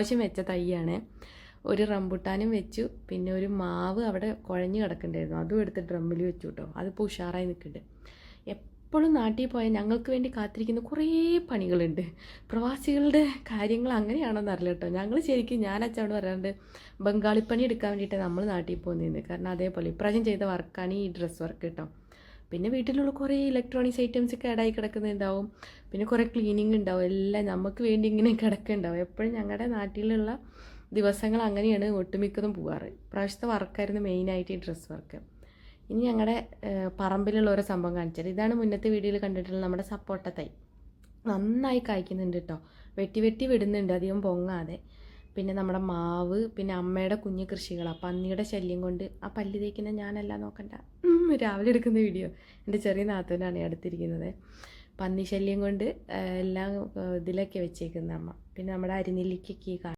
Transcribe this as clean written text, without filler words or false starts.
പ്രാവശ്യം വെച്ച തൈയാണ്. ഒരു റംബുട്ടാനും വെച്ചു, പിന്നെ ഒരു മാവ് അവിടെ കുഴഞ്ഞ് കിടക്കുന്നുണ്ടായിരുന്നു, അതും എടുത്ത് ഡ്രമ്മിൽ വെച്ചു കേട്ടോ. അതിപ്പോൾ ഉഷാറായി നിൽക്കുന്നുണ്ട്. എപ്പോഴും നാട്ടിൽ പോയാൽ ഞങ്ങൾക്ക് വേണ്ടി കാത്തിരിക്കുന്ന കുറേ പണികളുണ്ട്. പ്രവാസികളുടെ കാര്യങ്ങൾ അങ്ങനെയാണോന്ന് അറിയില്ല കേട്ടോ. ഞങ്ങൾ ശരിക്കും ഞാൻ അച്ഛനോട് പറയാറുണ്ട്, ബംഗാളിപ്പണി എടുക്കാൻ വേണ്ടിയിട്ടാണ് നമ്മൾ നാട്ടിൽ പോകുന്നത്. കാരണം അതേപോലെ ഇപ്രാവശ്യം ചെയ്ത വർക്കാണ് ഈ ഡ്രസ്സ് വർക്ക് കേട്ടോ. പിന്നെ വീട്ടിലുള്ള കുറേ ഇലക്ട്രോണിക്സ് ഐറ്റംസ് കേടായി കിടക്കുന്നുണ്ടാവും, പിന്നെ കുറേ ക്ലീനിങ് ഉണ്ടാവും, എല്ലാം നമുക്ക് വേണ്ടി ഇങ്ങനെ കിടക്കുന്നുണ്ടാവും. എപ്പോഴും ഞങ്ങളുടെ നാട്ടിലുള്ള ദിവസങ്ങൾ അങ്ങനെയാണ് ഒട്ടുമിക്കതും പോകാറ്. പ്രാവശ്യത്തെ വർക്കായിരുന്നു മെയിനായിട്ട് ഈ ഡ്രസ്സ് വർക്ക്. ഇനി ഞങ്ങളുടെ പറമ്പിലുള്ള ഓരോ സംഭവം കാണിച്ചാൽ, ഇതാണ് മുന്നത്തെ വീഡിയോയിൽ കണ്ടിട്ടുള്ള നമ്മുടെ സപ്പോട്ട തൈ. നന്നായി കായ്ക്കുന്നുണ്ട് കേട്ടോ, വെട്ടി വെട്ടി വിടുന്നുണ്ട് അധികം പൊങ്ങാതെ. പിന്നെ നമ്മുടെ മാവ്, പിന്നെ അമ്മയുടെ കുഞ്ഞു കൃഷികളാണ്. പന്നിയുടെ ശല്യം കൊണ്ട് ആ പല്ല് തേക്കുന്ന ഞാനെല്ലാം നോക്കണ്ട, രാവിലെ എടുക്കുന്ന വീഡിയോ എൻ്റെ ചെറിയ നാത്തൂനാണ് അടുത്തിരിക്കുന്നത്. പന്നി ശല്യം കൊണ്ട് എല്ലാം ഇതിലൊക്കെ വെച്ചേക്കുന്ന അമ്മ. പിന്നെ നമ്മുടെ അരിനെല്ലിക്കൊക്കെ